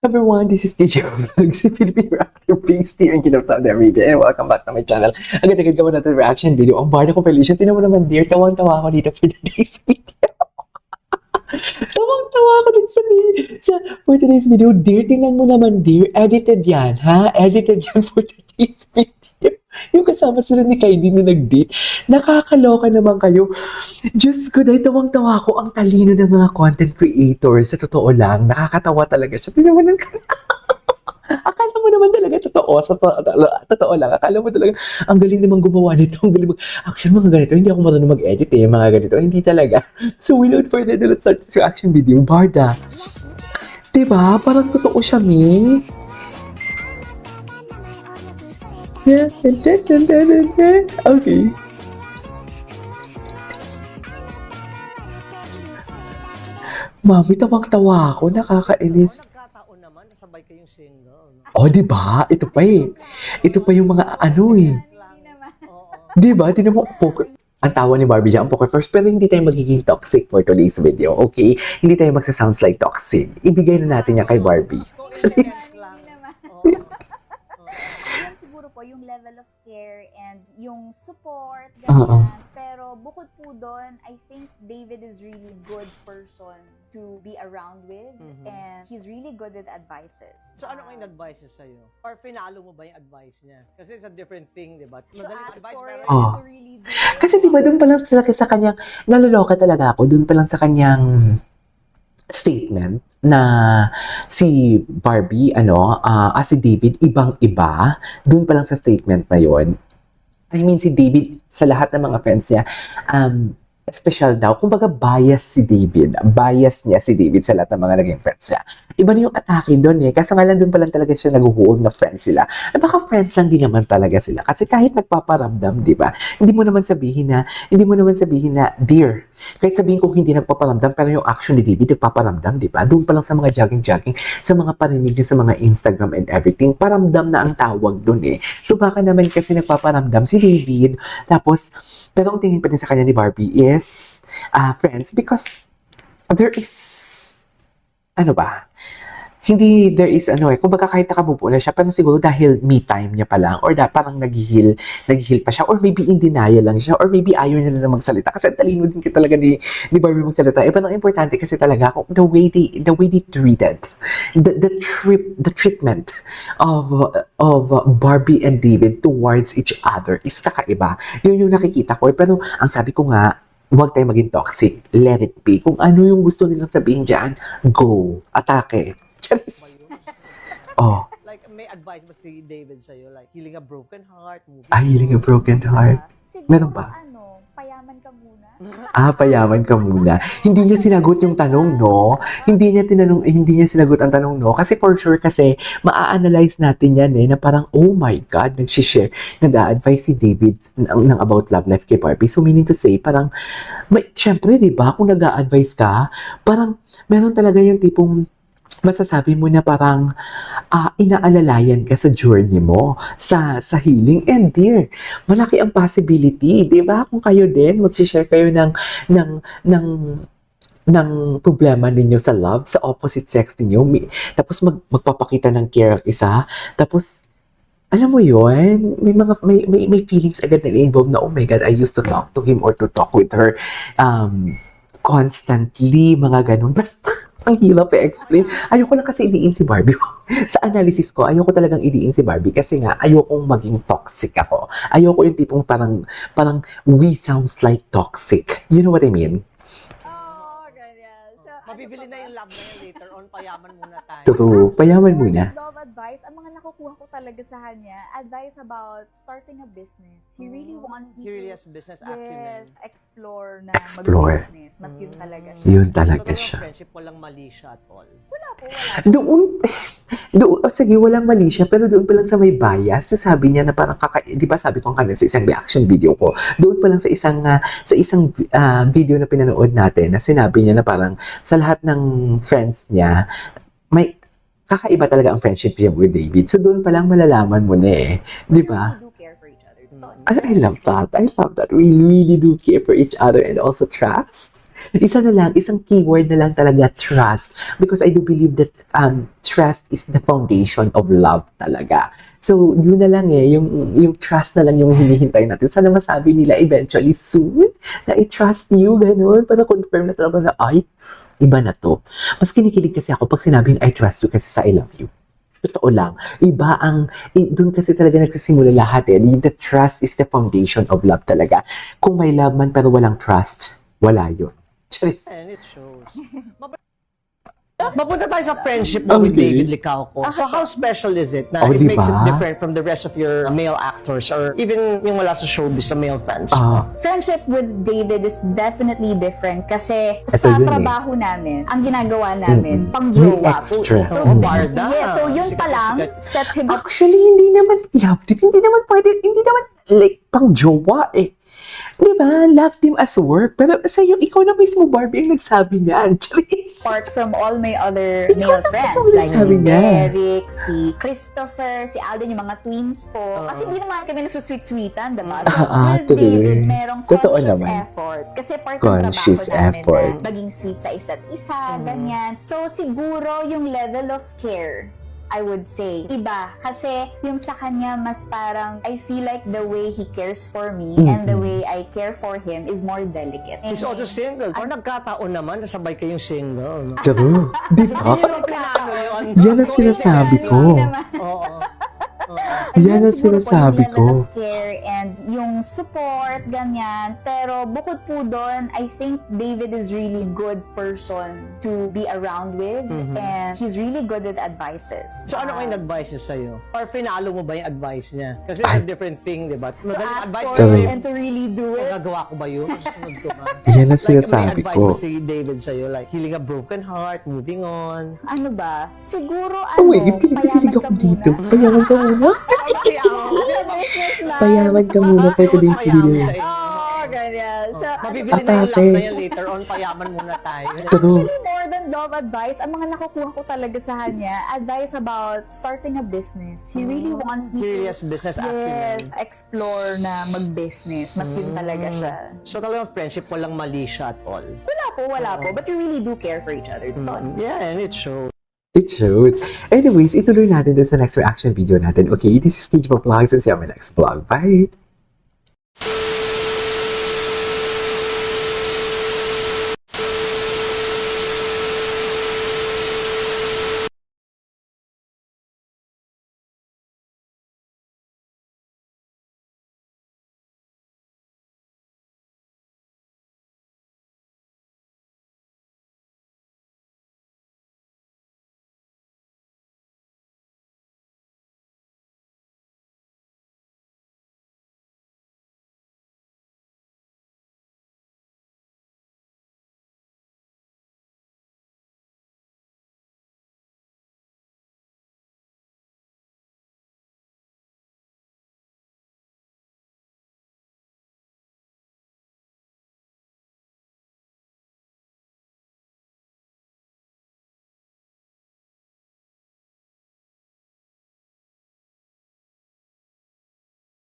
Everyone, this is DJ Vlogs, Filipino actor based here in Kingdom of Saudi Arabia, and welcome back to my channel. Agad-agad ka muna natin reaction video. Ang barda ko Felicia, tinan mo naman dear, tawang-tawa ako dito for today's video. Tawang-tawa ako dito for today's video. Dear, tingnan mo naman dear, edited yan, ha? Edited yan for today's video. Yung kasama sila ni Kylie na nag-date. Nakakaloka naman kayo. Diyos ko, dahil tawang-tawa ko ang talino ng mga content creators. Sa totoo lang, nakakatawa talaga siya. Tinawanan ka na. Akala mo naman talaga totoo. Sa totoo lang. Akala mo talaga, ang galing naman gumawa nito. Ang galing action, mga ganito. Hindi ako marunong mag-edit mga ganito. Hindi talaga. So, without further ado, let's start this reaction video. Barda. Diba? Parang totoo siya, Ming. Yeah. Okay. Mami, tawang-tawa ako. Nakakainis. Nagkataon naman, nasabay kayong single. Oh, di ba? Ito pa eh. Ito pa yung mga ano eh. Di ba? Tinan mo, poker. Ang tawa ni Barbie dyan, ang poker first, pero hindi tayo magiging toxic for today's video, okay? Hindi tayo magsa-sounds like toxic. Ibigay na natin yan kay Barbie. Please. Yan siguro po yung level of care and yung support, ganyan. Pero bukod po doon, I think David is really good person to be around with and he's really good with advices. So ano kayong advice niya sa'yo? Or finalo mo ba yung advice niya? Kasi it's a different thing, di ba? Madaling advice pero... Oh. Kasi di ba doon pa lang sa kanyang, naloloka talaga ako, doon pa lang sa kanyang statement na si Barbie, si David, ibang-iba, doon pa lang sa statement na yon. I mean, si David, sa lahat ng mga fans niya, special daw. Kumbaga, bias si David. Bias niya si David sa lahat ng mga naging friends niya. Iba na yung atake doon eh. Kaso nga lang doon pa lang talaga siya nag-hold na friends sila. At baka friends lang din naman talaga sila. Kasi kahit nagpaparamdam, di ba? Hindi mo naman sabihin na, dear, kahit sabihin kong hindi nagpaparamdam, pero yung action ni David nagpaparamdam, di ba? Doon pa lang sa mga jogging-jogging, sa mga parinig niya sa mga Instagram and everything, paramdam na ang tawag doon eh. So baka naman kasi nagpaparamdam si David. Tapos, pero ang tingin pa din sa kanya ni Barbie is friends because there is kumbaga kahit nakabubo na siya, pero siguro dahil me time niya pa lang, or parang nag-heal pa siya, or maybe in denial lang siya, or maybe ayaw niya na magsalita, kasi talino din talaga ni Barbie magsalita. Pero ang importante kasi talaga, the way they treated, the treatment of Barbie and David towards each other is kakaiba. Yun yung nakikita ko. Pero ang sabi ko nga, huwag tayo maging toxic. Let it be. Kung ano yung gusto nilang sabihin dyan, go. Atake. Charis. Oh. Like, may advice ba si David sa'yo? Like, healing a broken heart? Healing a broken heart. Siguro, Meron ba? Payaman ka muna. Payaman ka muna. Hindi niya sinagot yung tanong, no? Hindi niya sinagot ang tanong, no? Kasi for sure, kasi maa-analyze natin yan na parang, oh my God, nag-a-advise si David ng about love life kay Barbie. So, meaning to say, parang, syempre, di ba, kung nag-a-advise ka, parang, meron talaga yung tipong, masasabi mo na parang inaalalayan ka sa journey mo, sa healing. And dear, malaki ang possibility, di ba? Kung kayo din, mag-share kayo ng problema ninyo sa love, sa opposite sex ninyo, tapos magpapakita ng care ang isa, tapos alam mo yun, may feelings agad na involved na, oh my God, I used to talk to him or to talk with her constantly, mga ganun. Basta, ang hirap i-explain. Ayoko lang kasi idiin si Barbie. Sa analysis ko, ayoko talagang idiin si Barbie kasi nga, ayokong maging toxic ako. Ayoko yung tipong parang we sounds like toxic. You know what I mean? Ganyan. So, Mabibili na yung love na yun later on, payaman muna tayo. Totoo, payaman muna. Love advice, ang mga nakukuha ko talaga sa kanya, advice about starting a business. He really wants me He really has business acumen. explore na mag-business. Mas yun talaga siya. Yun talaga So, siya. friendship, walang mali siya at all. Wala po. Sige, walang mali siya, pero doon pa lang sa may bias, so sabi niya na parang di ba sabi ko kanina sa isang reaction video ko, doon pa lang sa isang video na pinanood natin, na sinabi niya na parang sa lahat ng friends niya, may kakaiba talaga ang friendship niya with David. So doon pa lang malalaman mo na eh. Di ba? We do care for each other. I love that. We really do care for each other and also trust. Isa na lang, isang keyword na lang talaga, trust. Because I do believe that trust is the foundation of love talaga. So, yun na lang yung trust na lang yung hinihintay natin. Sana masabi nila eventually soon na I trust you, ganun. Para confirm na talaga na, ay, iba na to. Mas kinikilig kasi ako pag sinabing I trust you kasi sa I love you. Totoo lang. Iba doon kasi talaga nagsisimula lahat eh. The trust is the foundation of love talaga. Kung may love man pero walang trust, wala yun. Charis. And it shows. Mapunta tayo sa friendship mo with Okay. David Licauco. So how special is it na Oh, it diba? makes it different from the rest of your male actors or even yung wala sa showbiz sa male fans? Friendship with David is definitely different kasi Ito sa yun eh. trabaho namin, ang ginagawa namin, Mm-mm. pang May jowa. extra. So, Mm. Barda. yeah, so yun Sikat pa na lang, sikat. sets him up. Actually, hindi naman love team. Hindi naman pwede. Hindi naman like pang jowa eh. Di ba? Love team as work. Pero sa'yo, ikaw na mismo, Barbie, ang nagsabi niyan. Charis. Apart from all my other Ikaw male na friends, mismo like si nagsabi niya. Derek, si Christopher, si Alden, yung mga twins po. Kasi hindi naman kami nagsusweet-sweetan, diba? So, with true. David, merong Totoo conscious naman. effort. Kasi part ng Conscious trabaho namin effort. na maging sweet sa isa't isa, ganyan. So, siguro yung level of care, I would say, iba. Kasi yung sa kanya, mas parang, I feel like the way he cares for me and the way I care for him is more delicate. He's also single. Or nagkataon naman, nasabay kayong single. No? True. Di ba? Hindi naman pinano yun. Yan ang sinasabi ko. Oo. Yan ang siguro po sinasabi yung level ko. of care and yung support, ganyan. Pero bukod po doon, I think David is really good person to be around with and he's really good with advices. So ano kayong advice niya sa'yo? Or finalo mo ba yung advice niya? Kasi it's a different thing, di ba? To Madaling ask advice for niya it yun. and to really do it. Magagawa ko ba yun? Susunod ko ba? Yan ang Like, sinasabi may advice ko. mo si David sa'yo, like, healing a broken heart, moving on. Ano ba? Siguro Oh my God, kilig ako dito. Payaman ka muna. Sa business na. Payaman ka muna for today's video. Oo, ganyan. So, Mabibili na yung Atake. love na yan later on, payaman muna tayo. True. actually, more than love advice, ang mga nakukuha ko talaga sa kanya, advice about starting a business. He really wants me Serious business acumen. yes, explore na mag-business. Mas yun talaga siya. So talagang friendship, walang mali siya at all. Wala po. But we really do care for each other. It's fun. Yeah, and it shows. It shows. Anyways, ituloy natin sa next reaction video natin. Okay, this is Cage for Vlogs and see you on my next vlog. Bye!